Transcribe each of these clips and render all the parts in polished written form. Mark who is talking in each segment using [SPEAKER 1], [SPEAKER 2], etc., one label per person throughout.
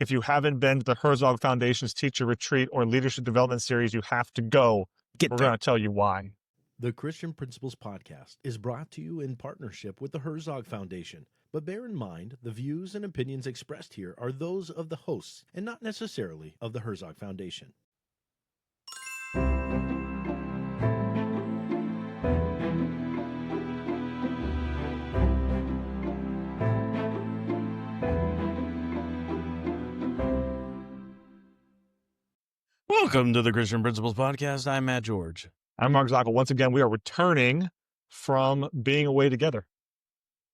[SPEAKER 1] If you haven't been to the Herzog Foundation's Teacher Retreat or Leadership Development Series, you have to go. We're going to tell you why.
[SPEAKER 2] The Christian Principles Podcast is brought to you in partnership with the Herzog Foundation. But bear in mind, the views and opinions expressed here are those of the hosts and not necessarily of the Herzog Foundation.
[SPEAKER 3] Welcome to the Christian Principles Podcast. I'm Matt George.
[SPEAKER 1] I'm Mark Zockoll. Once again, we are returning from being away together.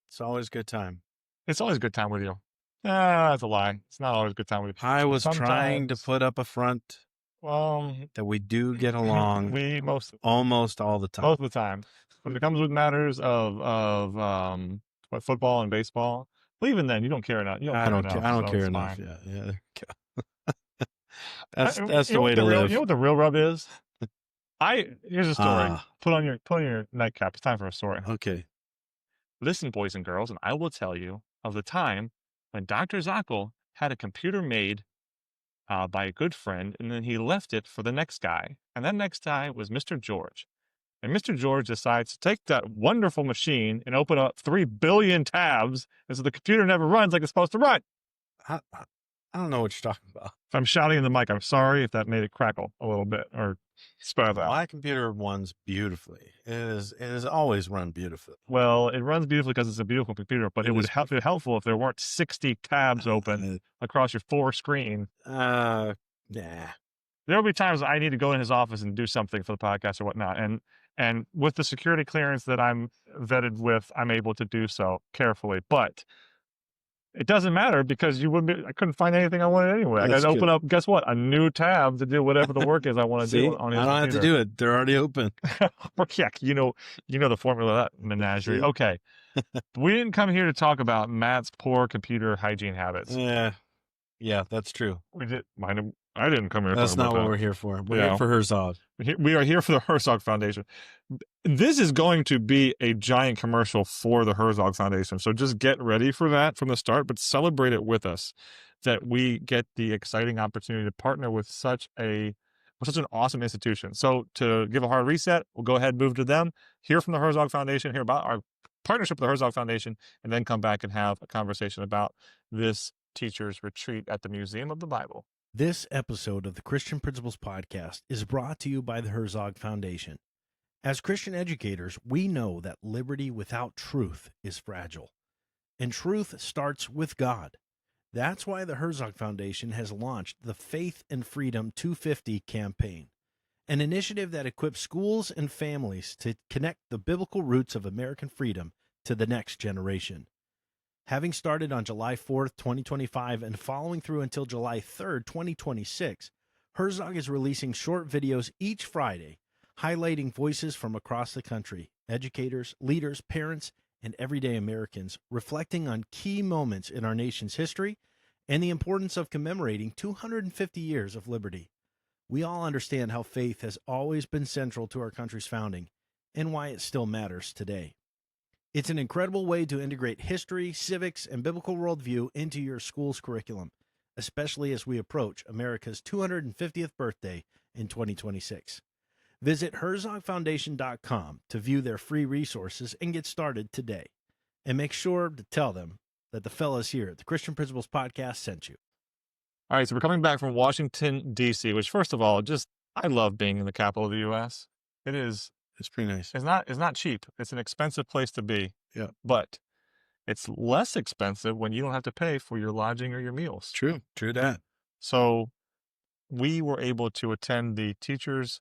[SPEAKER 3] It's always a good time.
[SPEAKER 1] It's always a good time with you. That's a lie. It's not always a good time with you.
[SPEAKER 3] I was trying to put up a front that we do get along almost all the time.
[SPEAKER 1] Most of the time. When it comes with matters of football and baseball, well, even then, you don't care enough.
[SPEAKER 3] I don't care enough.
[SPEAKER 1] Fine.
[SPEAKER 3] Yeah. There we go. That's the way to live.
[SPEAKER 1] You know what the real rub is? Here's a story. Put on your nightcap. It's time for a story.
[SPEAKER 3] Okay.
[SPEAKER 1] Listen, boys and girls, and I will tell you of the time when Dr. Zockoll had a computer made by a good friend, and then he left it for the next guy. And that next guy was Mr. George. And Mr. George decides to take that wonderful machine and open up 3 billion tabs, and so the computer never runs like it's supposed to run.
[SPEAKER 3] I don't know what you're talking about.
[SPEAKER 1] If I'm shouting in the mic, I'm sorry if that made it crackle a little bit or spell out.
[SPEAKER 3] My computer runs beautifully. It is always run beautifully.
[SPEAKER 1] Well, it runs beautifully because it's a beautiful computer, but it would be helpful if there weren't 60 tabs open across your 4 screen.
[SPEAKER 3] Nah.
[SPEAKER 1] There will be times I need to go in his office and do something for the podcast or whatnot. And with the security clearance that I'm vetted with, I'm able to do so carefully. But it doesn't matter because I couldn't find anything I wanted anyway. I got to open up, guess what? A new tab to do whatever the work is I want to do on his
[SPEAKER 3] I don't
[SPEAKER 1] computer.
[SPEAKER 3] have to do it. They're already open.
[SPEAKER 1] Yeah, you know the formula of that menagerie.
[SPEAKER 3] See?
[SPEAKER 1] Okay. We didn't come here to talk about Matt's poor computer hygiene habits.
[SPEAKER 3] Yeah, that's true.
[SPEAKER 1] We did. I didn't come here to
[SPEAKER 3] That's
[SPEAKER 1] talk about
[SPEAKER 3] not what
[SPEAKER 1] that.
[SPEAKER 3] we're here for. We're here for Herzog.
[SPEAKER 1] We are here for the Herzog Foundation. This is going to be a giant commercial for the Herzog Foundation. So just get ready for that from the start, but celebrate it with us that we get the exciting opportunity to partner with such an awesome institution. So to give a hard reset, we'll go ahead and move to them, hear from the Herzog Foundation, hear about our partnership with the Herzog Foundation, and then come back and have a conversation about this teacher's retreat at the Museum of the Bible.
[SPEAKER 2] This episode of the Christian Principles Podcast is brought to you by the Herzog Foundation. As Christian educators, we know that liberty without truth is fragile, and truth starts with God. That's why the Herzog Foundation has launched the Faith and Freedom 250 campaign, an initiative that equips schools and families to connect the biblical roots of American freedom to the next generation. Having started on July 4th, 2025, and following through until July 3rd, 2026, Herzog is releasing short videos each Friday, highlighting voices from across the country, educators, leaders, parents, and everyday Americans, reflecting on key moments in our nation's history and the importance of commemorating 250 years of liberty. We all understand how faith has always been central to our country's founding and why it still matters today. It's an incredible way to integrate history, civics, and biblical worldview into your school's curriculum, especially as we approach America's 250th birthday in 2026. Visit HERZOGFoundation.com to view their free resources and get started today. And make sure to tell them that the fellas here at the Christian Principles Podcast sent you.
[SPEAKER 1] All right, so we're coming back from Washington, D.C., which, first of all, I love being in the capital of the U.S.
[SPEAKER 3] It's pretty nice.
[SPEAKER 1] It's not cheap. It's an expensive place to be.
[SPEAKER 3] Yeah.
[SPEAKER 1] But it's less expensive when you don't have to pay for your lodging or your meals.
[SPEAKER 3] True that.
[SPEAKER 1] So we were able to attend the teacher's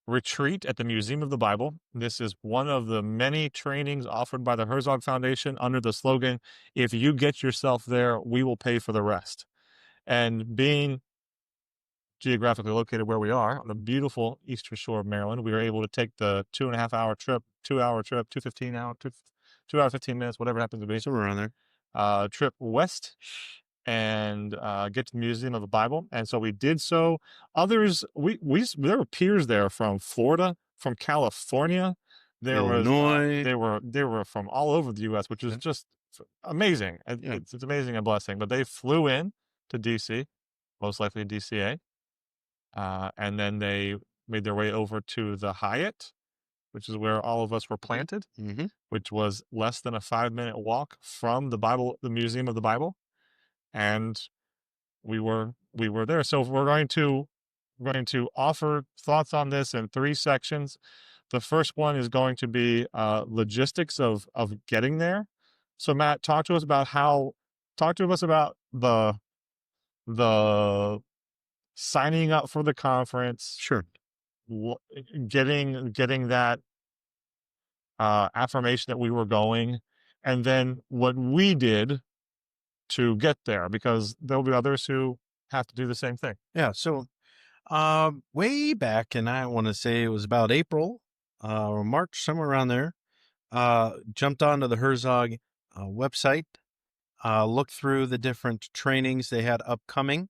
[SPEAKER 1] retreat at the Museum of the Bible. This is one of the many trainings offered by the Herzog Foundation under the slogan, "If you get yourself there, we will pay for the rest." And being geographically located where we are on the beautiful eastern shore of Maryland, we were able to take the 2.5-hour trip, 2-hour trip, 2 hours, 15 minutes, whatever it happens to be.
[SPEAKER 3] Somewhere around there.
[SPEAKER 1] Trip west and get to the Museum of the Bible. And so we did so. Others, there were peers there from Florida, from California.
[SPEAKER 3] Illinois.
[SPEAKER 1] They were from all over the U.S., which is just amazing. It's amazing and blessing. But they flew in to DC, most likely DCA. And then they made their way over to the Hyatt, which is where all of us were planted, which was less than a 5-minute walk from the Museum of the Bible. And we were there. So we're going to offer thoughts on this in 3 sections. The first one is going to be logistics of getting there. So Matt, talk to us about the signing up for the conference.
[SPEAKER 3] Sure.
[SPEAKER 1] Getting that affirmation that we were going, and then what we did to get there, because there'll be others who have to do the same thing.
[SPEAKER 3] Yeah. So way back, and I want to say it was about April or March, somewhere around there, jumped onto the Herzog website, looked through the different trainings they had upcoming.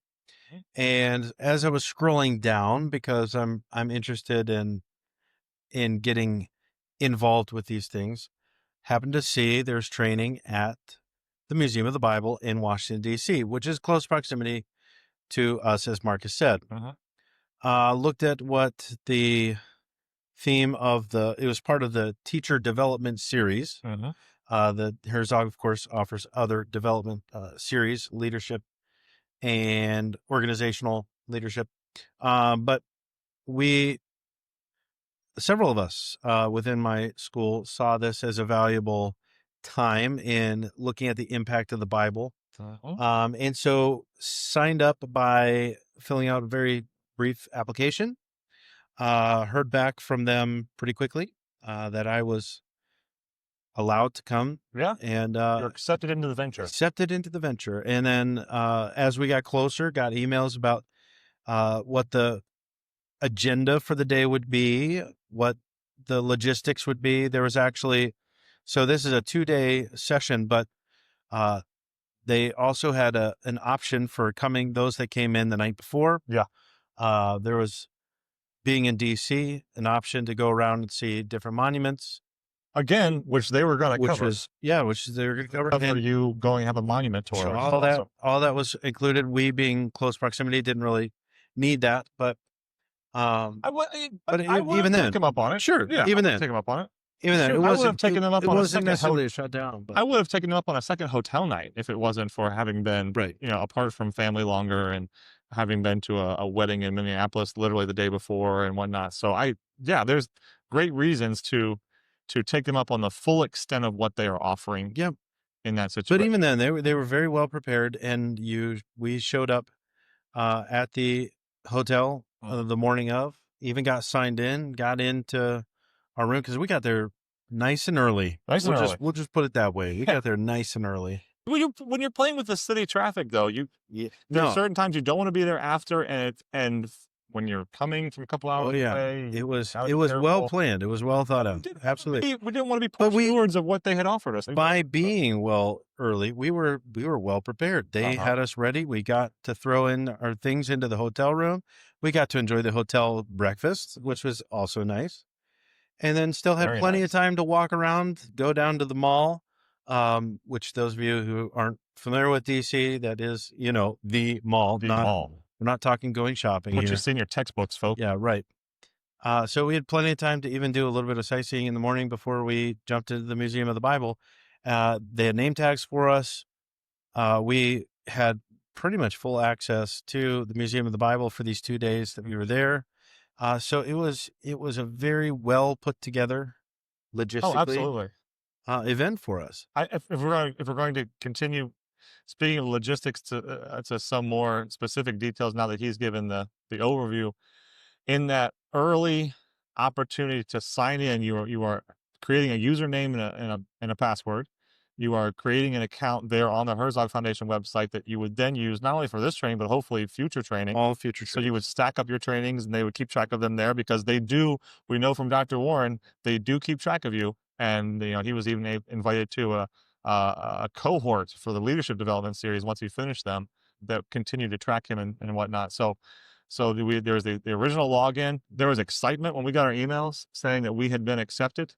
[SPEAKER 3] And as I was scrolling down, because I'm interested in getting involved with these things, happened to see there's training at the Museum of the Bible in Washington, D.C., which is close proximity to us, as Marcus said. Looked at what the theme of it was part of the teacher development series. The Herzog, of course, offers other development series, leadership and organizational leadership. But several of us within my school saw this as a valuable time in looking at the impact of the Bible. And so signed up by filling out a very brief application. Heard back from them pretty quickly that I was allowed to come.
[SPEAKER 1] Yeah.
[SPEAKER 3] And
[SPEAKER 1] you're accepted into the venture.
[SPEAKER 3] And then as we got closer, got emails about what the agenda for the day would be, what the logistics would be. There was actually, so this is a 2-day session, but they also had an option for those that came in the night before.
[SPEAKER 1] Yeah.
[SPEAKER 3] There was, being in DC, an option to go around and see different monuments.
[SPEAKER 1] Again, which they were going to cover.
[SPEAKER 3] Which they were going to cover.
[SPEAKER 1] And you going to have a monument tour.
[SPEAKER 3] So all that was included. We, being close proximity, didn't really need that, but even then,
[SPEAKER 1] take him up on it.
[SPEAKER 3] Sure.
[SPEAKER 1] Yeah,
[SPEAKER 3] even then,
[SPEAKER 1] take him up on it.
[SPEAKER 3] Even then,
[SPEAKER 1] I would have taken them up on a second.
[SPEAKER 3] Necessarily a shutdown. But
[SPEAKER 1] I would have taken them up on a second hotel night if it wasn't for having been, apart from family longer and having been to a wedding in Minneapolis literally the day before and whatnot. So there's great reasons to take them up on the full extent of what they are offering. In that situation.
[SPEAKER 3] But even then, they were very well prepared, and we showed up at the hotel the morning of. Even got signed in, got into our room because we got there nice and early. We'll just put it that way. We got there nice and early.
[SPEAKER 1] When you're playing with the city traffic, though, there are certain times you don't want to be there after, and when you're coming from a couple hours away,
[SPEAKER 3] it was well planned. It was well thought out. Absolutely.
[SPEAKER 1] We didn't want to be poor stewards of what they had offered us.
[SPEAKER 3] By being early, we were well prepared. They had us ready. We got to throw in our things into the hotel room. We got to enjoy the hotel breakfast, which was also nice. And then still had plenty of time to walk around, go down to the mall, which those of you who aren't familiar with DC, that is, the mall. We're not talking going shopping.
[SPEAKER 1] What you see in your textbooks, folks.
[SPEAKER 3] Yeah, right. So we had plenty of time to even do a little bit of sightseeing in the morning before we jumped into the Museum of the Bible. They had name tags for us. We had pretty much full access to the Museum of the Bible for these 2 days that we were there. So it was a very well put together, logistically, event for us.
[SPEAKER 1] If we're going to continue speaking of logistics to some more specific details, now that he's given the overview, in that early opportunity to sign in, you are creating a username and a password. You are creating an account there on the Herzog Foundation website that you would then use not only for this training, but hopefully future training.
[SPEAKER 3] All future trainings.
[SPEAKER 1] So you would stack up your trainings and they would keep track of them there, because we know from Dr. Warren, they do keep track of you. And, he was even invited to a cohort for the leadership development series once he finished them that continued to track him and whatnot. So there was the original login. There was excitement when we got our emails saying that we had been accepted.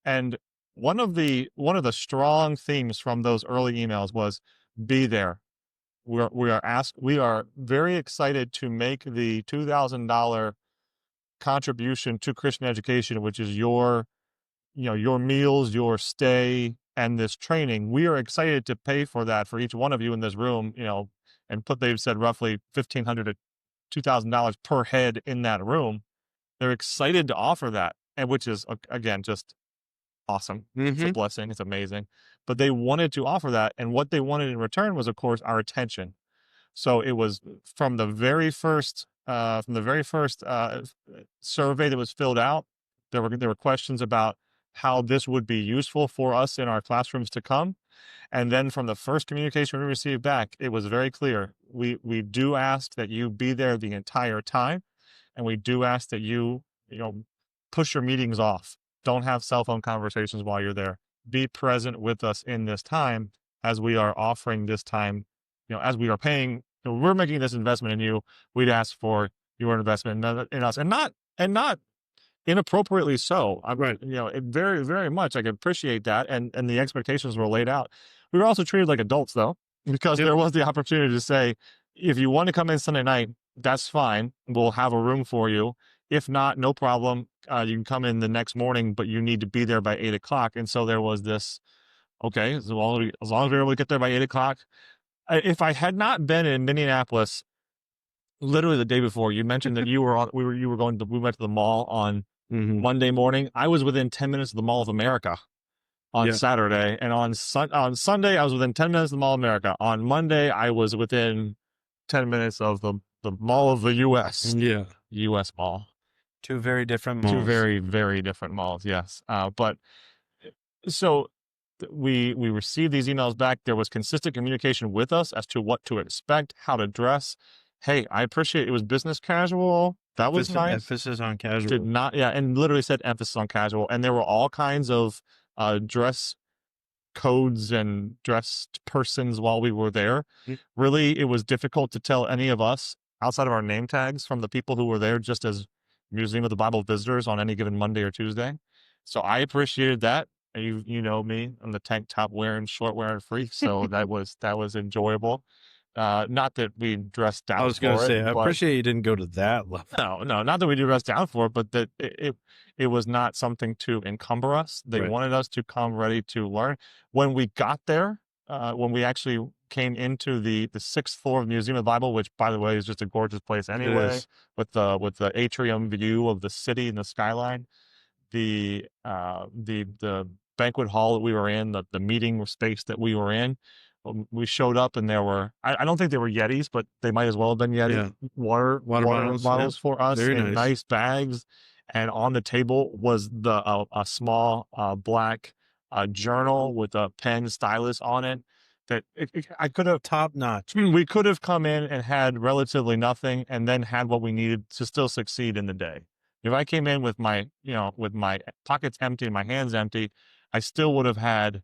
[SPEAKER 1] And one of the strong themes from those early emails was be there. we are very excited to make the $2,000 contribution to Christian education, which is your meals, your stay, and this training. We are excited to pay for that for each one of you in this room, and they've said roughly $1,500 to $2,000 per head in that room. They're excited to offer that, and which is, again, just awesome. It's a blessing. It's amazing. But they wanted to offer that, and what they wanted in return was, of course, our attention. So it was from the very first survey that was filled out. There were questions about how this would be useful for us in our classrooms to come, and then from the first communication we received back, it was very clear. We do ask that you be there the entire time, and we do ask that you push your meetings off. Don't have cell phone conversations while you're there. Be present with us in this time as we are offering this time, as we are paying. We're making this investment in you. We'd ask for your investment in us, and not inappropriately so.
[SPEAKER 3] Right.
[SPEAKER 1] Very, very much. I can appreciate that, and the expectations were laid out. We were also treated like adults, though, because there was the opportunity to say, if you want to come in Sunday night, that's fine. We'll have a room for you. If not, no problem. You can come in the next morning, but you need to be there by 8 o'clock. And so there was this, okay, as long as we're able to get there by 8 o'clock. If I had not been in Minneapolis, literally the day before, you mentioned that we went to the mall on Monday morning. I was within 10 minutes of the Mall of America on Saturday, and on Sunday I was within 10 minutes of the Mall of America. On Monday I was within 10 minutes of the Mall of the U.S.
[SPEAKER 3] Yeah,
[SPEAKER 1] U.S. Mall.
[SPEAKER 3] Two very different malls.
[SPEAKER 1] Two very, very different malls. Yes, but so we received these emails back. There was consistent communication with us as to what to expect, how to dress. Hey, I appreciate it was business casual. That was nice.
[SPEAKER 3] Emphasis on casual.
[SPEAKER 1] Did not, and literally said emphasis on casual. And there were all kinds of dress codes and dressed persons while we were there. Really, it was difficult to tell any of us outside of our name tags from the people who were there just as Museum of the Bible visitors on any given Monday or Tuesday. So I appreciated that. You know me, I'm the tank top wearing, short wearing freak. So that was enjoyable. Not that we dressed down for it.
[SPEAKER 3] I was going to say, I appreciate you didn't go to that level.
[SPEAKER 1] No, not that we do dress down for it, but that it was not something to encumber us. They wanted us to come ready to learn. When we got there, when we actually came into the 6th floor of the Museum of the Bible, which, by the way, is just a gorgeous place anyway, with the atrium view of the city and the skyline, the banquet hall that we were in, the meeting space that we were in. We showed up and there were, I don't think they were Yetis, but they might as well have been Yeti water bottles for us in nice bags. And on the table was a small black journal with a pen stylus on it. That I could have
[SPEAKER 3] top notch.
[SPEAKER 1] We could have come in and had relatively nothing, and then had what we needed to still succeed in the day. If I came in with my pockets empty and my hands empty, I still would have had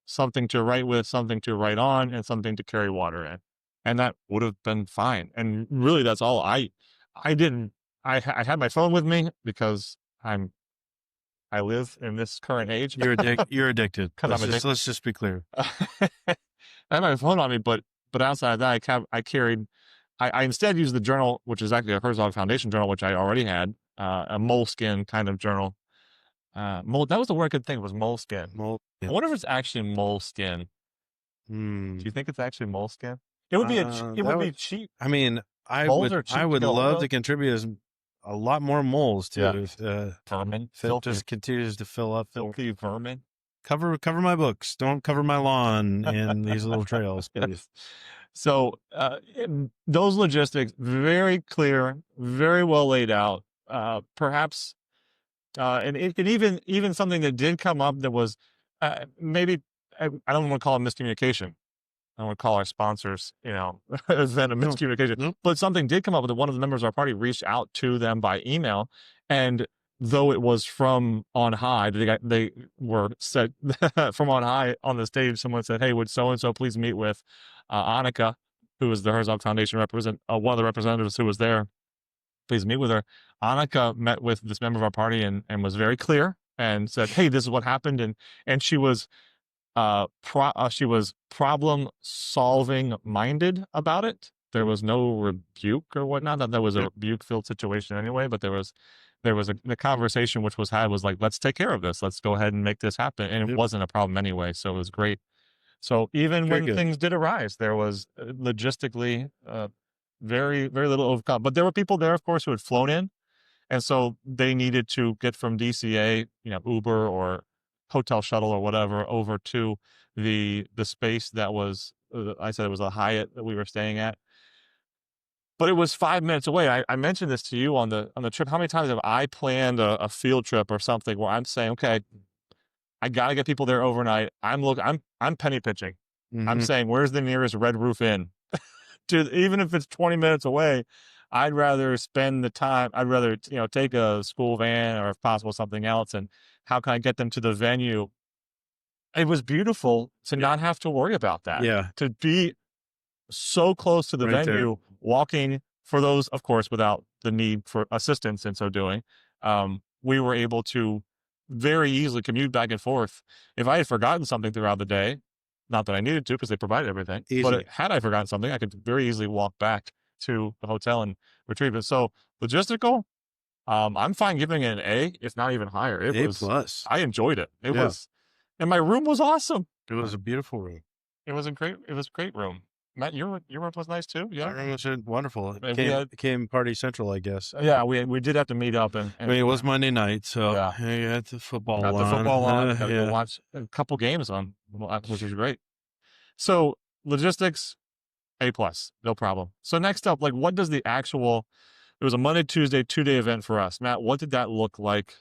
[SPEAKER 1] something to write with, something to write on, and something to carry water in, and that would have been fine. And really, that's all I had my phone with me because I live in this current age.
[SPEAKER 3] You're addicted. Let's just be clear.
[SPEAKER 1] I had my phone on me, but outside of that, I instead used the journal, which is actually a Herzog Foundation journal, which I already had, a moleskin kind of journal. That was the word I could think of, was moleskin. I wonder if it's actually moleskin. Do you think it's actually moleskin? It would be cheap.
[SPEAKER 3] I mean, I would love to contribute a lot more moles to
[SPEAKER 1] vermin.
[SPEAKER 3] Phil just continues to fill up.
[SPEAKER 1] Filthy vermin.
[SPEAKER 3] Cover my books. Don't cover my lawn and these little trails, please.
[SPEAKER 1] So those logistics, very clear, very well laid out. Perhaps, and even something that did come up that was maybe, I don't want to call it miscommunication. I don't want to call our sponsors, as then a miscommunication. But something did come up that one of the members of our party reached out to them by email, and though it was from on high, they were said from on high on the stage. Someone said, "Hey, would so and so please meet with Annika, who is the Herzog Foundation one of the representatives who was there. Please meet with her." Annika met with this member of our party and was very clear and said, "Hey, this is what happened," and she was She was problem solving minded about it. There was no rebuke or whatnot. That was a rebuke filled situation anyway, but the conversation which was had was like, let's take care of this. Let's go ahead and make this happen. And it wasn't a problem anyway. So it was great. So even when things did arise, there was logistically very, very little overcome. But there were people there, of course, who had flown in. And so they needed to get from DCA, Uber or hotel shuttle or whatever over to the space that was, I said it was a Hyatt that we were staying at. But it was 5 minutes away. I mentioned this to you on the trip. How many times have I planned a field trip or something where I'm saying, okay, I got to get people there overnight. I'm penny pitching. I'm saying, where's the nearest Red Roof Inn? Even if it's 20 minutes away, I'd rather spend the time. I'd rather, take a school van or if possible something else. And how can I get them to the venue? It was beautiful to not have to worry about that.
[SPEAKER 3] Yeah.
[SPEAKER 1] To be so close to the venue, walking for those, of course, without the need for assistance in so doing. We were able to very easily commute back and forth. If I had forgotten something throughout the day, not that I needed to because they provided everything, but had I forgotten something, I could very easily walk back to the hotel and retrieve it. So logistical, I'm fine giving it an A, if not even higher.
[SPEAKER 3] A plus.
[SPEAKER 1] I enjoyed it. It was, and my room was awesome.
[SPEAKER 3] It was a beautiful room.
[SPEAKER 1] It was a great room. Matt, your room was nice too. Yeah,
[SPEAKER 3] my room was wonderful. It came party central, I guess.
[SPEAKER 1] Yeah, we did have to meet up, and
[SPEAKER 3] I mean, it was Monday night, so you had the football on.
[SPEAKER 1] The football on. Got to watch a couple games on, which was great. So logistics, A plus, no problem. So next up, like, what does the actual? It was a Monday, Tuesday, 2-day event for us. Matt, what did that look like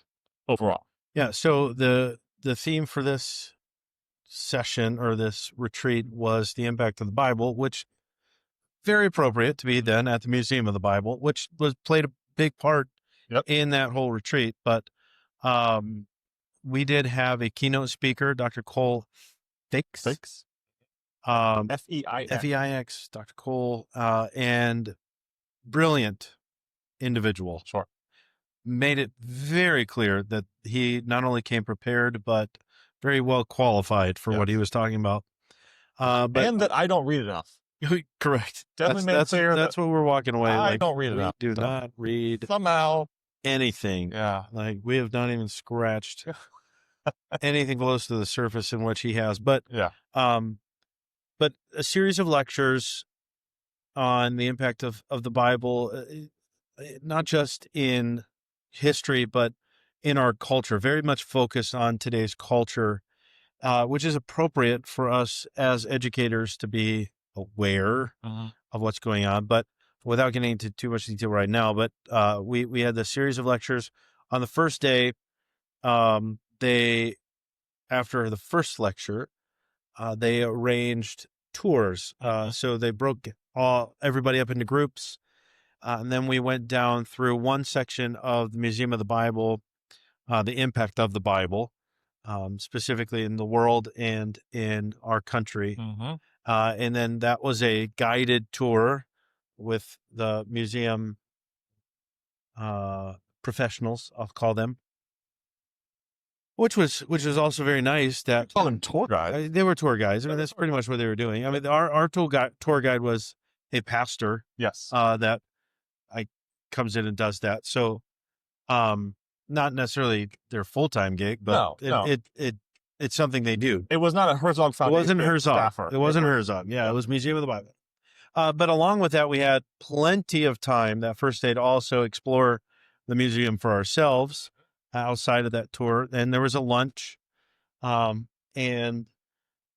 [SPEAKER 1] overall?
[SPEAKER 3] Yeah. So the theme for this session or this retreat was the impact of the Bible, which very appropriate to be then at the Museum of the Bible, which played a big part in that whole retreat. But we did have a keynote speaker, Dr. Cole Feix. F-E-I-X, Dr. Cole, and brilliant individual.
[SPEAKER 1] Sure.
[SPEAKER 3] Made it very clear that he not only came prepared, but very well qualified for what he was talking about.
[SPEAKER 1] And that I don't read enough.
[SPEAKER 3] Correct.
[SPEAKER 1] Definitely made clear
[SPEAKER 3] that's what we're walking away.
[SPEAKER 1] I don't read enough.
[SPEAKER 3] Do not read
[SPEAKER 1] somehow
[SPEAKER 3] anything.
[SPEAKER 1] Yeah.
[SPEAKER 3] Like we have not even scratched anything close to the surface in which he has. But but a series of lectures on the impact of the Bible, not just in history, but in our culture, very much focused on today's culture, which is appropriate for us as educators to be aware of what's going on, but without getting into too much detail right now. But we had the series of lectures. On the first day, after the first lecture, they arranged tours. So they broke everybody up into groups. And then we went down through one section of the Museum of the Bible, the impact of the Bible, specifically in the world and in our country. And then that was a guided tour with the museum professionals, I'll call them, which was also very nice. That
[SPEAKER 1] call them tour guides.
[SPEAKER 3] They were tour guides. I mean, that's pretty much what they were doing. I mean, our tour guide was a pastor.
[SPEAKER 1] Yes.
[SPEAKER 3] That comes in and does that. So, not necessarily their full-time gig, but it's something they do.
[SPEAKER 1] It was not a Herzog Foundation.
[SPEAKER 3] It wasn't Herzog.
[SPEAKER 1] Staffer.
[SPEAKER 3] It wasn't Herzog. Yeah, it was Museum of the Bible. But along with that, we had plenty of time that first day to also explore the museum for ourselves outside of that tour. And there was a lunch, and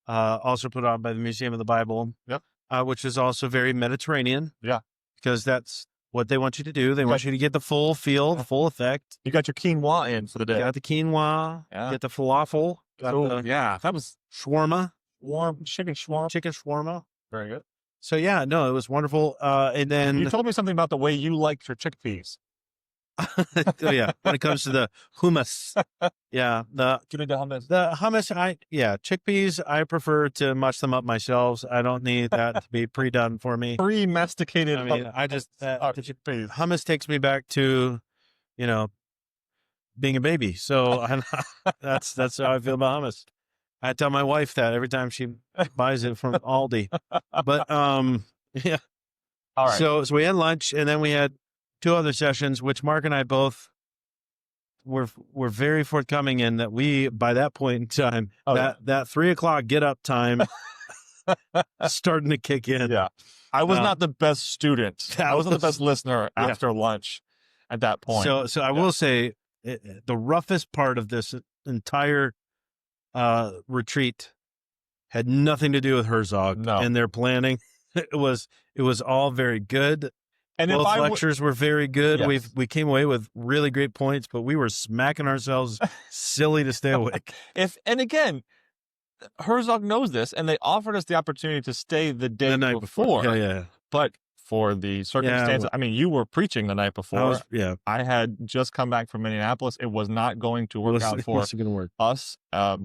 [SPEAKER 3] also put on by the Museum of the Bible, which is also very Mediterranean.
[SPEAKER 1] Yeah, because
[SPEAKER 3] that's what they want you to do. They want you to get the full feel, the full effect.
[SPEAKER 1] You got your quinoa in for the day.
[SPEAKER 3] You got the quinoa. Get the falafel.
[SPEAKER 1] That was
[SPEAKER 3] shawarma.
[SPEAKER 1] Chicken shawarma.
[SPEAKER 3] Chicken shawarma.
[SPEAKER 1] Very good.
[SPEAKER 3] So yeah, no, it was wonderful. And then
[SPEAKER 1] you told me something about the way you liked your chickpeas.
[SPEAKER 3] Oh yeah, when it comes to the hummus,
[SPEAKER 1] give me the hummus.
[SPEAKER 3] The hummus, chickpeas. I prefer to mush them up myself. I don't need that to be pre-done for me.
[SPEAKER 1] Pre-masticated.
[SPEAKER 3] I mean, I just
[SPEAKER 1] chickpeas.
[SPEAKER 3] Hummus takes me back to, being a baby. So that's how I feel about hummus. I tell my wife that every time she buys it from Aldi. But yeah.
[SPEAKER 1] All right.
[SPEAKER 3] So we had lunch, and then we had 2 other sessions, which Mark and I both were very forthcoming in that we, by that point in time, that 3 o'clock get up time starting to kick in.
[SPEAKER 1] Yeah. I was not the best student. I wasn't the best listener after lunch at that point.
[SPEAKER 3] So I will say the roughest part of this entire retreat had nothing to do with Herzog and their planning. It was all very good. And both lectures were very good.
[SPEAKER 1] Yes.
[SPEAKER 3] We came away with really great points, but we were smacking ourselves silly to stay awake.
[SPEAKER 1] And again, Herzog knows this, and they offered us the opportunity to stay the night before.
[SPEAKER 3] Yeah.
[SPEAKER 1] But for the circumstances, I mean, you were preaching the night before. I had just come back from Minneapolis. It was not going to work out for us.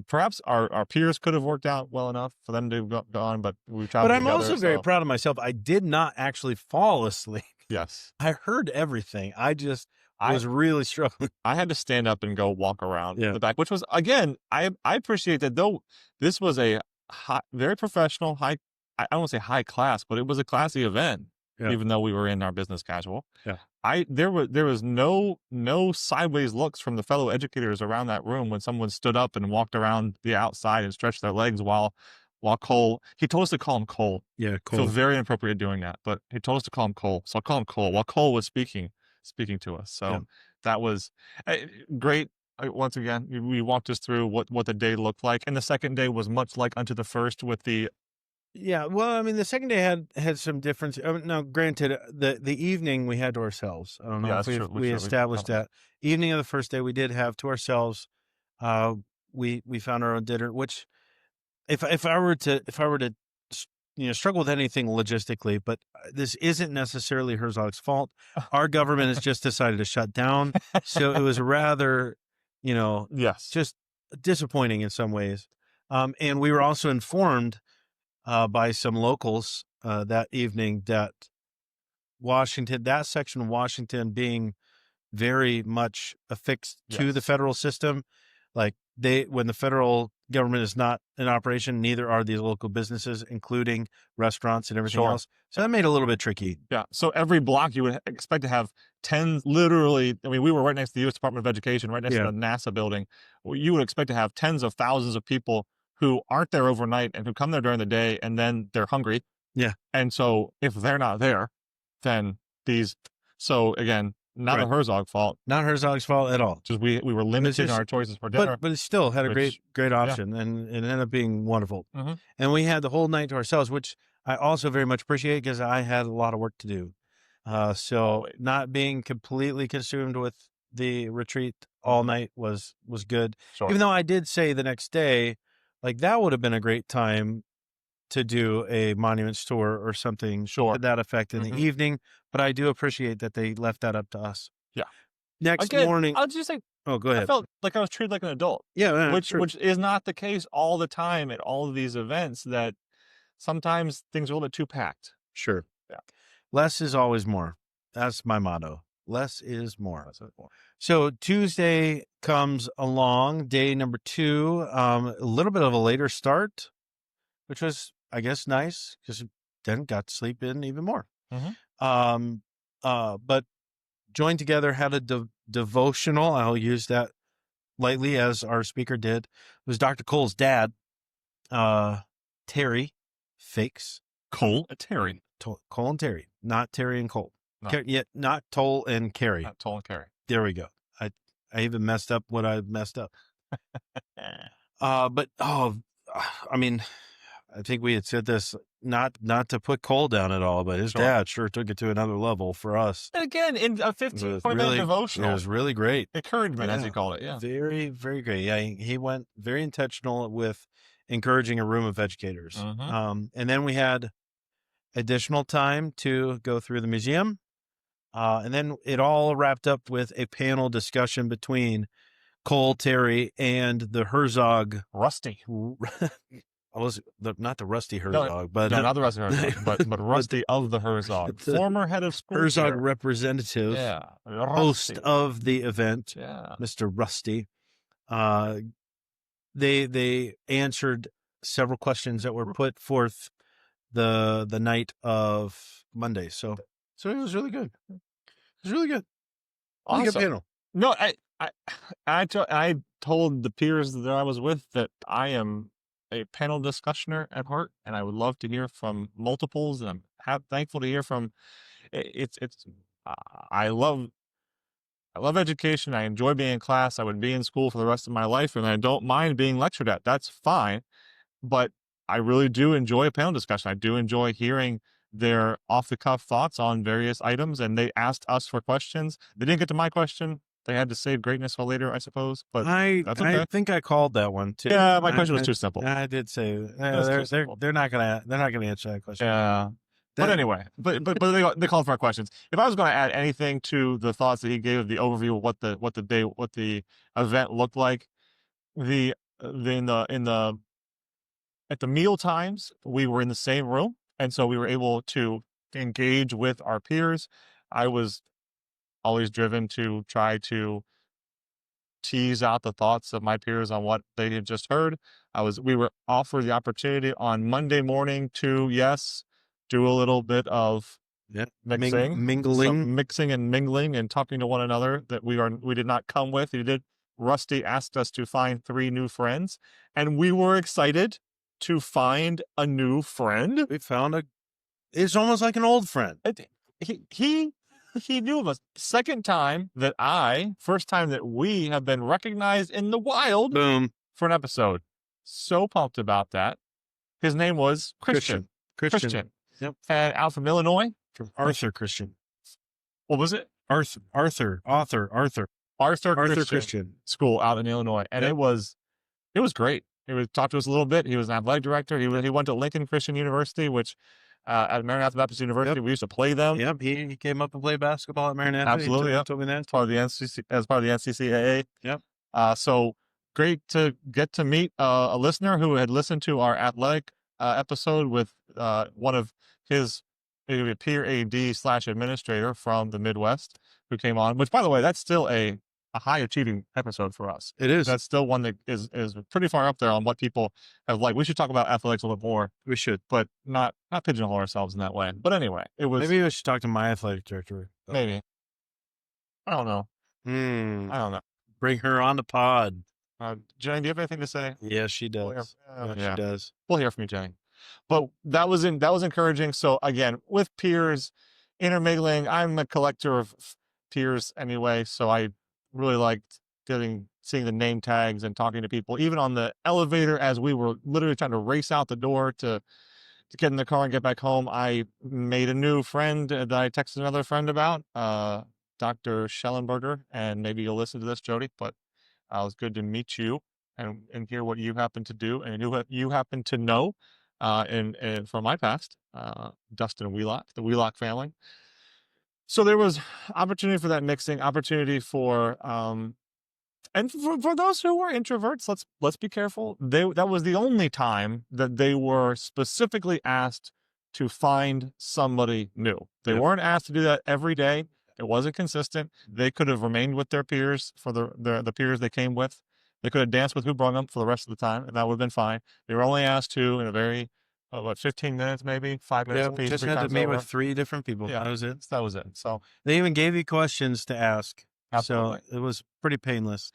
[SPEAKER 1] Perhaps our peers could have worked out well enough for them to go on, but we traveled
[SPEAKER 3] But I'm
[SPEAKER 1] together,
[SPEAKER 3] also very proud of myself. I did not actually fall asleep.
[SPEAKER 1] Yes.
[SPEAKER 3] I heard everything. I was really struggling.
[SPEAKER 1] I had to stand up and go walk around the back, which was, again, I appreciate that, though this was a very professional, I don't want to say high class, but it was a classy event, even though we were in our business casual.
[SPEAKER 3] Yeah.
[SPEAKER 1] There was no sideways looks from the fellow educators around that room when someone stood up and walked around the outside and stretched their legs while Cole, he told us to call him Cole.
[SPEAKER 3] Yeah, Cole.
[SPEAKER 1] I feel very inappropriate doing that, but he told us to call him Cole. So I'll call him Cole while Cole was speaking to us. So that was great. Once again, we walked us through what the day looked like. And the second day was much like unto the first with the.
[SPEAKER 3] Yeah. Well, I mean, the second day had some difference. Now, granted, the evening we had to ourselves. I don't know if we established that. Evening of the first day we did have to ourselves. We found our own dinner, which if I were to struggle with anything logistically, but this isn't necessarily Herzog's fault. Our government has just decided to shut down. So it was rather, just disappointing in some ways. And we were also informed by some locals that evening that that section of Washington being very much affixed to the federal system, like when the federal government is not in operation, neither are these local businesses, including restaurants and everything else. So that made it a little bit tricky.
[SPEAKER 1] Yeah. So every block you would expect to have literally, I mean, we were right next to the U.S. Department of Education, right next to the NASA building. You would expect to have tens of thousands of people who aren't there overnight and who come there during the day, and then they're hungry.
[SPEAKER 3] Yeah.
[SPEAKER 1] And so if they're not there, then so again, not a Herzog fault.
[SPEAKER 3] Not Herzog's fault at all.
[SPEAKER 1] Just we were limited in our choices for dinner.
[SPEAKER 3] But it still had a great option, and it ended up being wonderful.
[SPEAKER 1] Mm-hmm.
[SPEAKER 3] And we had the whole night to ourselves, which I also very much appreciate because I had a lot of work to do. So not being completely consumed with the retreat all night was good.
[SPEAKER 1] Sure.
[SPEAKER 3] Even though I did say the next day, like that would have been a great time to do a monuments tour or something to that effect in the evening. But I do appreciate that they left that up to us.
[SPEAKER 1] Yeah.
[SPEAKER 3] Next morning.
[SPEAKER 1] I'll just say,
[SPEAKER 3] oh, go ahead.
[SPEAKER 1] I felt like I was treated like an adult.
[SPEAKER 3] Yeah.
[SPEAKER 1] Which is not the case all the time at all of these events, that sometimes things are a little bit too packed.
[SPEAKER 3] Sure.
[SPEAKER 1] Yeah.
[SPEAKER 3] Less is always more. That's my motto. Less is more. So Tuesday comes along, day number 2, a little bit of a later start, which was, I guess, nice because then got to sleep in even more.
[SPEAKER 1] Mm-hmm.
[SPEAKER 3] But joined together, had a devotional. I'll use that lightly, as our speaker did. It was Dr. Cole's dad, Terry Fakes.
[SPEAKER 1] Cole and Terry.
[SPEAKER 3] Cole and Terry, not Terry and Cole.
[SPEAKER 1] No.
[SPEAKER 3] Not Toll and Carrie.
[SPEAKER 1] Not Toll and Carrie.
[SPEAKER 3] There we go. I even messed up what I messed up. But I mean, I think we had said this not to put Cole down at all, but his dad sure took it to another level for us.
[SPEAKER 1] And again, in a 15-20-minute devotional.
[SPEAKER 3] It was really great.
[SPEAKER 1] Encouragement, as he called it. Yeah.
[SPEAKER 3] Very, very great. Yeah, he went very intentional with encouraging a room of educators.
[SPEAKER 1] Mm-hmm.
[SPEAKER 3] And then we had additional time to go through the museum. And then it all wrapped up with a panel discussion between Cole, Terry, and the Herzog.
[SPEAKER 1] Rusty.
[SPEAKER 3] Not the Rusty Herzog, but
[SPEAKER 1] not the Rusty Herzog, but Rusty of the Herzog, former head of school.
[SPEAKER 3] Herzog representative, host of the event, Mr. Rusty. they answered several questions that were put forth the night of Monday. So it was really good. It was really good. Really good
[SPEAKER 1] Awesome.
[SPEAKER 3] panel.
[SPEAKER 1] No, I told the peers that I was with that I am a panel discussioner at heart, and I would love to hear from multiples, and I'm thankful to hear from. It's I love education. I enjoy being in class. I would be in school for the rest of my life, and I don't mind being lectured at. That's fine. But I really do enjoy a panel discussion. I do enjoy hearing their off-the-cuff thoughts on various items, and they asked us for questions. They didn't get to my question. They had to save greatness for later, I suppose. But that's okay.
[SPEAKER 3] I think I called that one too.
[SPEAKER 1] Yeah, my question was too simple.
[SPEAKER 3] I did say
[SPEAKER 1] That's too
[SPEAKER 3] they're not gonna answer that question.
[SPEAKER 1] Yeah. But anyway, but they called for our questions. If I was going to add anything to the thoughts that he gave of the overview of what the event looked like, at the meal times, we were in the same room, and so we were able to engage with our peers. I was always driven to try to tease out the thoughts of my peers on what they had just heard. We were offered the opportunity on Monday morning to, yes, do a little bit of mixing and mingling and talking to one another that we did not come with. Rusty asked us to find 3 new friends, and we were excited to find a new friend.
[SPEAKER 3] We found it's almost like an old friend.
[SPEAKER 1] He knew of us. First time that we have been recognized in the wild.
[SPEAKER 3] Boom.
[SPEAKER 1] For an episode. So pumped about that. His name was Christian.
[SPEAKER 3] Yep.
[SPEAKER 1] And out from Illinois.
[SPEAKER 3] From Arthur Christian.
[SPEAKER 1] What was it?
[SPEAKER 3] Arthur Christian
[SPEAKER 1] School out in Illinois. And it was great. He would talk to us a little bit. He was an athletic director. He went to Lincoln Christian University, which at Maranatha Baptist University, we used to play them.
[SPEAKER 3] Yep, he came up and played basketball at Maranatha.
[SPEAKER 1] Absolutely,
[SPEAKER 3] told me that.
[SPEAKER 1] As part of the NCCAA.
[SPEAKER 3] Yep.
[SPEAKER 1] So great to get to meet a listener who had listened to our athletic episode with one of his peer AD/administrator from the Midwest who came on. Which, by the way, that's still a high achieving episode for us.
[SPEAKER 3] It is.
[SPEAKER 1] That's still one that is pretty far up there on what people have liked. We should talk about athletics a little bit more.
[SPEAKER 3] We should,
[SPEAKER 1] but not pigeonhole ourselves in that way. But anyway,
[SPEAKER 3] maybe we should talk to my athletic director.
[SPEAKER 1] Maybe. I don't know. I don't know.
[SPEAKER 3] Bring her on the pod.
[SPEAKER 1] Jenny, do you have anything to say?
[SPEAKER 3] Yeah, she does. She does.
[SPEAKER 1] We'll hear from you, Jenny. But that was encouraging. So again, with peers intermingling, I'm a collector of peers anyway, so I really liked seeing the name tags and talking to people, even on the elevator as we were literally trying to race out the door to get in the car and get back home. I made a new friend that I texted another friend about, Dr. Schellenberger, and maybe you'll listen to this, Jody, but it was good to meet you and hear what you happen to do and who you happen to know from my past, Dustin Wheelock, the Wheelock family. So there was opportunity for that mixing, opportunity for, and for those who were introverts, let's be careful. That was the only time that they were specifically asked to find somebody new. They weren't asked to do that every day. It wasn't consistent. They could have remained with their peers for the peers they came with. They could have danced with who brung them for the rest of the time, and that would have been fine. They were only asked to in a very 15 minutes, maybe 5 minutes apiece.
[SPEAKER 3] Just had to meet with 3 different people.
[SPEAKER 1] Yeah, that was it. So
[SPEAKER 3] they even gave you questions to ask.
[SPEAKER 1] Absolutely.
[SPEAKER 3] So it was pretty painless.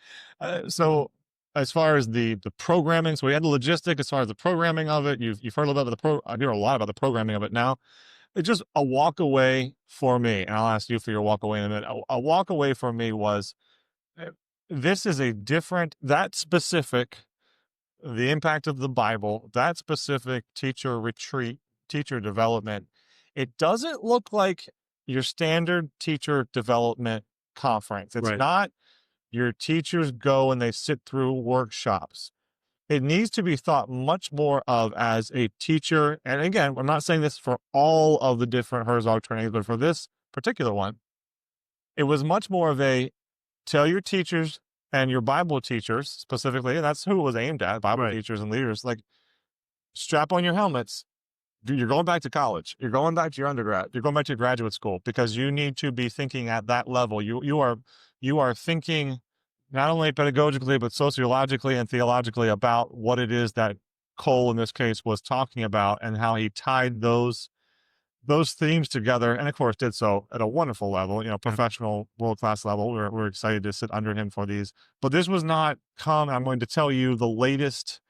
[SPEAKER 1] So as far as the programming, so we had the logistic. As far as the programming of it, you've heard a little bit about I hear a lot about the programming of it now. It's just a walk away for me, and I'll ask you for your walk away in a minute. A walk away for me was, this is the impact of the Bible, that specific teacher retreat, teacher development. It doesn't look like your standard teacher development conference. It's not your teachers go and they sit through workshops. It needs to be thought much more of as a teacher. And again, I'm not saying this for all of the different Herzog trainings, but for this particular one, it was much more of a tell your teachers and your Bible teachers specifically, and that's who it was aimed at, Bible teachers and leaders, like, strap on your helmets. You're going back to college. You're going back to your undergrad. You're going back to your graduate school, because you need to be thinking at that level. You are thinking not only pedagogically, but sociologically and theologically about what it is that Cole, in this case, was talking about and how he tied those themes together. And of course, did so at a wonderful level, professional, world-class level. We're excited to sit under him for these. But this was not I'm going to tell you the latest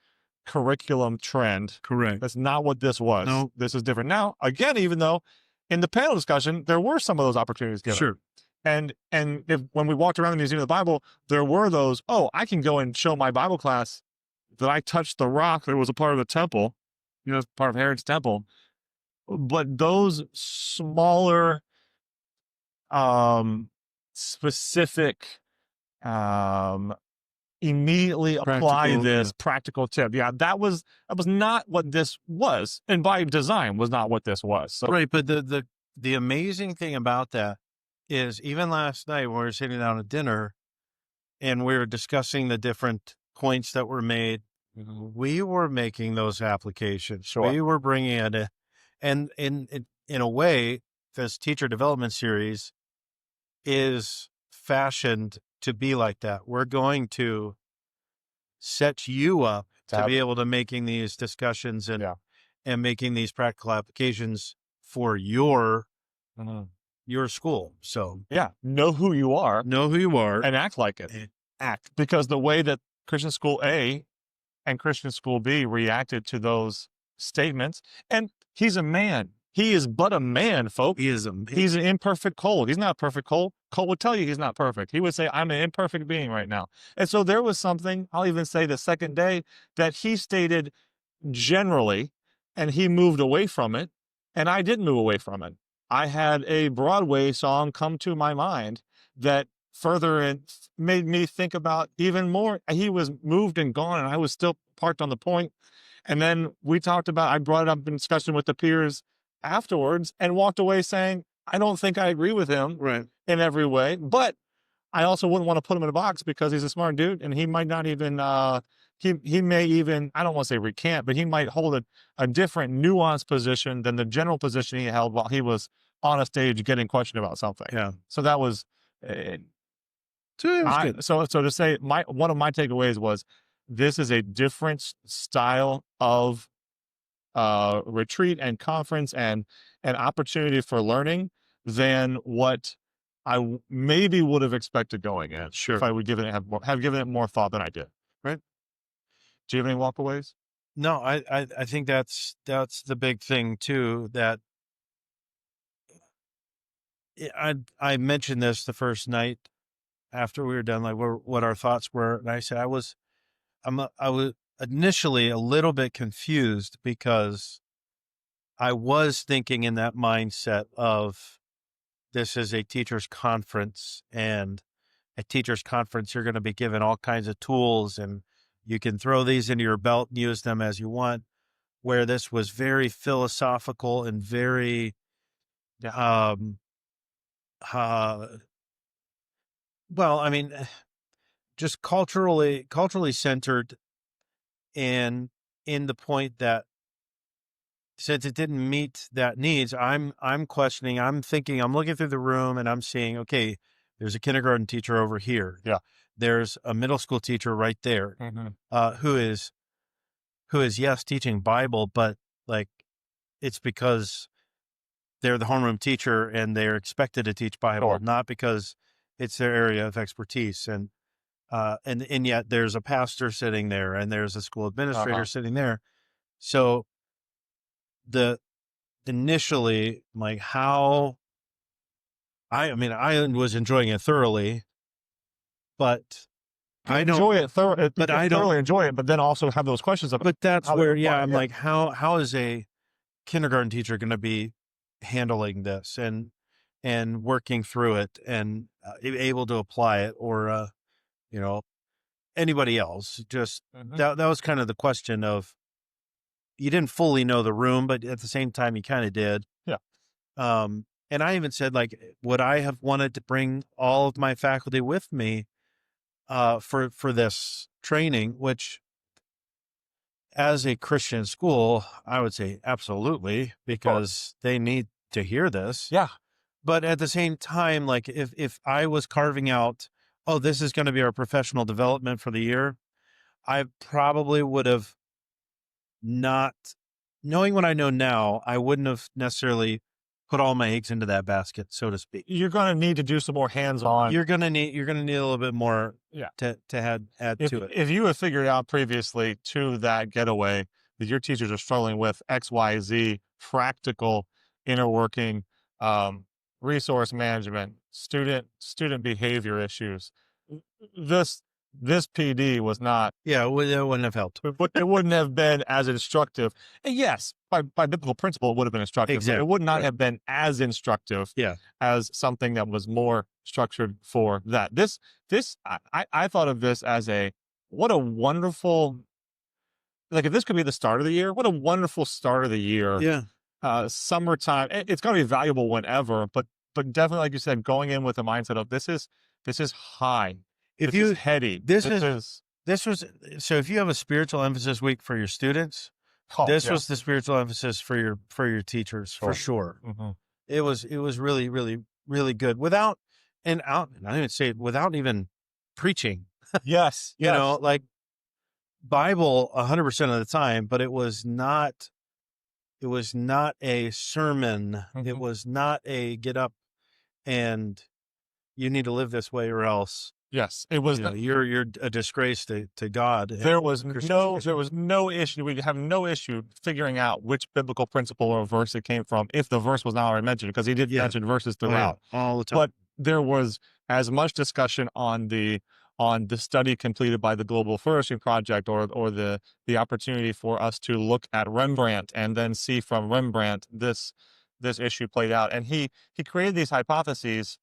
[SPEAKER 1] curriculum trend.
[SPEAKER 3] Correct.
[SPEAKER 1] That's not what this was.
[SPEAKER 3] No.
[SPEAKER 1] This is different. Now, again, even though in the panel discussion, there were some of those opportunities given.
[SPEAKER 3] Sure.
[SPEAKER 1] And when we walked around the Museum of the Bible, there were those, I can go and show my Bible class that I touched the rock that was a part of the temple, part of Herod's temple. But those smaller, specific, immediately apply this practical tip. Yeah, that was not what this was, and by design was not what this was. So,
[SPEAKER 3] right, but the amazing thing about that is even last night when we were sitting down at dinner and we were discussing the different points that were made, we were making those applications.
[SPEAKER 1] Sure.
[SPEAKER 3] We were bringing it in. And in a way, this teacher development series is fashioned to be like that. We're going to set you up to be able to making these discussions and making these practical applications for your school. So
[SPEAKER 1] know who you are, and act like it. Because the way that Christian School A and Christian School B reacted to those statements, and he's a man. He is but a man, folks. He's an imperfect Cole. He's not perfect Cole. Cole would tell you he's not perfect. He would say, I'm an imperfect being right now. And so there was something, I'll even say the second day, that he stated generally, and he moved away from it, and I didn't move away from it. I had a Broadway song come to my mind that further made me think about even more. He was moved and gone, and I was still parked on the point. And then I brought it up in discussion with the peers afterwards and walked away saying, I don't think I agree with him in every way, but I also wouldn't want to put him in a box because he's a smart dude and he might not even, he may even, I don't want to say recant, but he might hold a different nuanced position than the general position he held while he was on a stage getting questioned about something.
[SPEAKER 3] Yeah.
[SPEAKER 1] So that was, so to say, one of my takeaways was, this is a different style of retreat and conference and an opportunity for learning than what I maybe would have expected going in.
[SPEAKER 3] Sure.
[SPEAKER 1] If I would have given it more thought than I did. Right? Do you have any walkaways?
[SPEAKER 3] No, I think that's the big thing too, that I mentioned this the first night after we were done, like what our thoughts were. And I said, I was initially a little bit confused because I was thinking in that mindset of this is a teacher's conference, and at teacher's conference, you're going to be given all kinds of tools and you can throw these into your belt and use them as you want, where this was very philosophical and very, well, I mean, just culturally centered, and in the point that since it didn't meet that needs, I'm questioning, I'm thinking, I'm looking through the room and I'm seeing, okay, there's a kindergarten teacher over here.
[SPEAKER 1] Yeah.
[SPEAKER 3] There's a middle school teacher right there, who is, yes, teaching Bible, but like, it's because they're the homeroom teacher and they're expected to teach Bible, not because it's their area of expertise. And yet there's a pastor sitting there and there's a school administrator sitting there. So initially, like I was enjoying it thoroughly, but I don't
[SPEAKER 1] enjoy it thoroughly.
[SPEAKER 3] But I don't
[SPEAKER 1] thoroughly enjoy it, but then also have those questions about.
[SPEAKER 3] But that's where, I'm like, how is a kindergarten teacher going to be handling this and working through it and able to apply it, or anybody else? Just that was kind of the question of, you didn't fully know the room, but at the same time, you kind of did.
[SPEAKER 1] Yeah.
[SPEAKER 3] And I even said, like, would I have wanted to bring all of my faculty with me for this training, which as a Christian school, I would say absolutely, because they need to hear this.
[SPEAKER 1] Yeah.
[SPEAKER 3] But at the same time, like if I was carving out oh, this is going to be our professional development for the year, I probably would have not, knowing what I know now, I wouldn't have necessarily put all my eggs into that basket, so to speak.
[SPEAKER 1] You're going to need to do some more hands-on.
[SPEAKER 3] You're gonna need a little bit more
[SPEAKER 1] Yeah.
[SPEAKER 3] to add to it.
[SPEAKER 1] If you have figured out previously to that getaway that your teachers are struggling with X, Y, Z, practical inner working, resource management, student behavior issues, this PD was not.
[SPEAKER 3] Yeah, it wouldn't have helped.
[SPEAKER 1] It wouldn't have been as instructive. And yes, by biblical principle, it would have been instructive.
[SPEAKER 3] Exactly.
[SPEAKER 1] But it would not
[SPEAKER 3] Right.
[SPEAKER 1] have been as instructive
[SPEAKER 3] Yeah.
[SPEAKER 1] as something that was more structured for that. I thought of this as what a wonderful, like if this could be the start of the year, what a wonderful start of the year.
[SPEAKER 3] Yeah.
[SPEAKER 1] Summertime. It's going to be valuable whenever, but definitely, like you said, going in with the mindset of this is high.
[SPEAKER 3] If
[SPEAKER 1] This
[SPEAKER 3] you
[SPEAKER 1] is heady.
[SPEAKER 3] this was so if you have a spiritual emphasis week for your students, this was the spiritual emphasis for your teachers for sure.
[SPEAKER 1] Mm-hmm.
[SPEAKER 3] It was really, really, really good without, and I don't even say it, without even preaching.
[SPEAKER 1] Yes.
[SPEAKER 3] You know, like Bible 100% of the time, but it was not a sermon.
[SPEAKER 1] Mm-hmm.
[SPEAKER 3] It was not a get up and you need to live this way or else.
[SPEAKER 1] Yes, it was.
[SPEAKER 3] You're a disgrace to God.
[SPEAKER 1] There was no issue. We have no issue figuring out which biblical principle or verse it came from if the verse was not already mentioned, because he did mention verses throughout
[SPEAKER 3] all the time.
[SPEAKER 1] But there was as much discussion on the study completed by the Global Flourishing Project, or the opportunity for us to look at Rembrandt and then see from Rembrandt this issue played out. And he created these hypotheses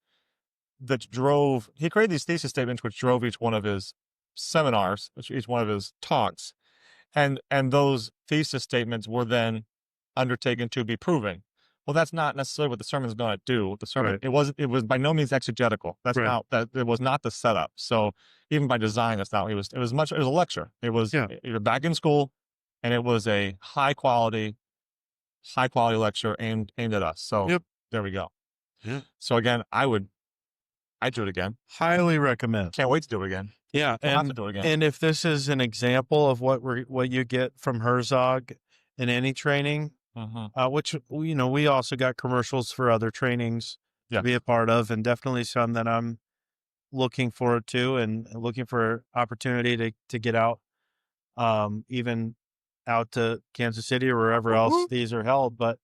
[SPEAKER 1] he created these thesis statements which drove each one of his seminars, each one of his talks. And those thesis statements were then undertaken to be proven. Well, that's not necessarily what the sermon's going to do. The sermon,
[SPEAKER 3] Right.
[SPEAKER 1] it was by no means exegetical. That's
[SPEAKER 3] Right.
[SPEAKER 1] not, that it was not the setup. So even by design, that's not, it was a lecture. It was, you're back in school, and it was a high quality lecture aimed at us. So there we go.
[SPEAKER 3] Yeah.
[SPEAKER 1] So again, I'd do it again.
[SPEAKER 3] Highly recommend.
[SPEAKER 1] Can't wait to do it again.
[SPEAKER 3] Yeah,
[SPEAKER 1] We'll have to do it again.
[SPEAKER 3] And if this is an example of what you get from Herzog in any training, which we also got commercials for other trainings to be a part of, and definitely some that I'm looking forward to and looking for opportunity to get out, even out to Kansas City or wherever else these are held. But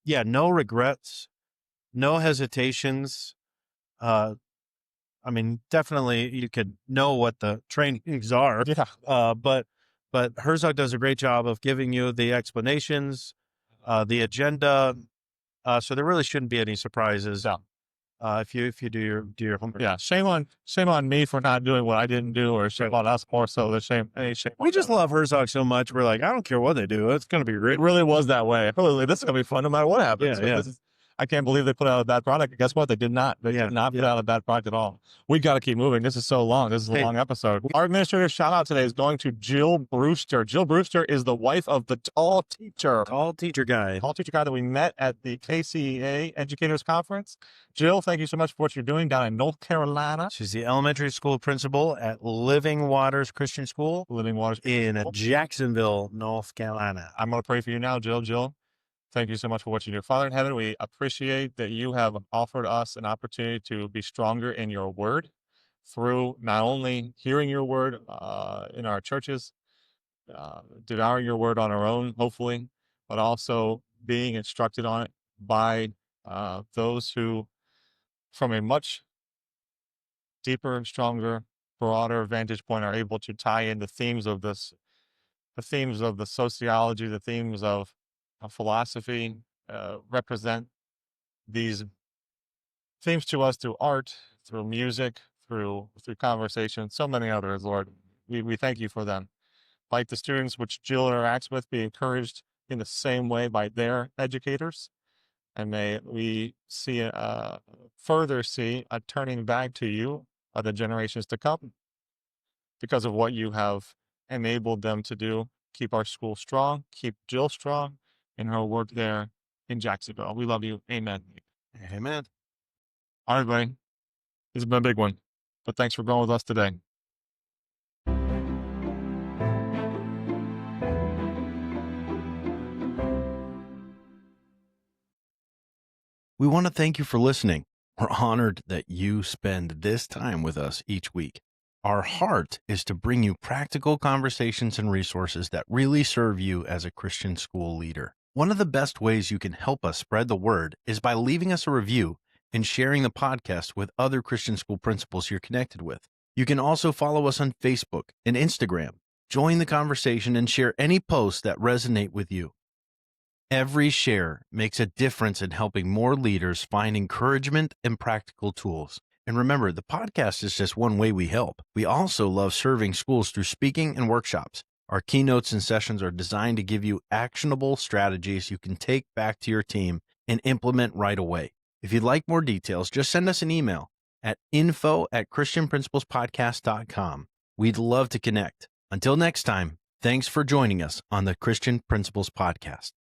[SPEAKER 3] yeah, no regrets. No hesitations. I mean, definitely you could know what the trainings are.
[SPEAKER 1] Yeah.
[SPEAKER 3] But Herzog does a great job of giving you the explanations, the agenda. So there really shouldn't be any surprises.
[SPEAKER 1] Yeah.
[SPEAKER 3] If you do your homework.
[SPEAKER 1] Yeah. Shame on me for not doing what I didn't do, or shame on us more so. The shame.
[SPEAKER 3] We just love Herzog so much. We're like, I don't care what they do. It's going to be great.
[SPEAKER 1] It really was that way. This is going to be fun no matter what happens.
[SPEAKER 3] Yeah.
[SPEAKER 1] I can't believe they put out a bad product. Guess what? They did not. They did not put out a bad product at all. We got to keep moving. This is so long. This is a long episode. Our administrative shout out today is going to Jill Brewster. Jill Brewster is the wife of the tall teacher guy that we met at the KCEA Educators Conference. Jill, thank you so much for what you're doing down in North Carolina.
[SPEAKER 3] She's the elementary school principal at Living Waters Christian School. In Jacksonville, North Carolina.
[SPEAKER 1] I'm going to pray for you now, Jill. Jill, thank you so much for what you do. Father in heaven, we appreciate that you have offered us an opportunity to be stronger in your word through not only hearing your word in our churches, devouring your word on our own, hopefully, but also being instructed on it by those who, from a much deeper, stronger, broader vantage point, are able to tie in the themes of this, the themes of the sociology, the themes of philosophy, represent these themes to us through art, through music, through conversation, so many others, Lord. We thank you for them. Like the students which Jill interacts with, be encouraged in the same way by their educators. And may we further see a turning back to you of the generations to come because of what you have enabled them to do. Keep our school strong, keep Jill strong in her work there in Jacksonville. We love you. Amen.
[SPEAKER 3] Amen.
[SPEAKER 1] All right, everybody. This has been a big one, but thanks for going with us today.
[SPEAKER 2] We want to thank you for listening. We're honored that you spend this time with us each week. Our heart is to bring you practical conversations and resources that really serve you as a Christian school leader. One of the best ways you can help us spread the word is by leaving us a review and sharing the podcast with other Christian school principals you're connected with. You can also follow us on Facebook and Instagram. Join the conversation and share any posts that resonate with you. Every share makes a difference in helping more leaders find encouragement and practical tools. And remember, the podcast is just one way we help. We also love serving schools through speaking and workshops. Our keynotes and sessions are designed to give you actionable strategies you can take back to your team and implement right away. If you'd like more details, just send us an email at info@christianprinciplespodcast.com. We'd love to connect. Until next time, thanks for joining us on the Christian Principles Podcast.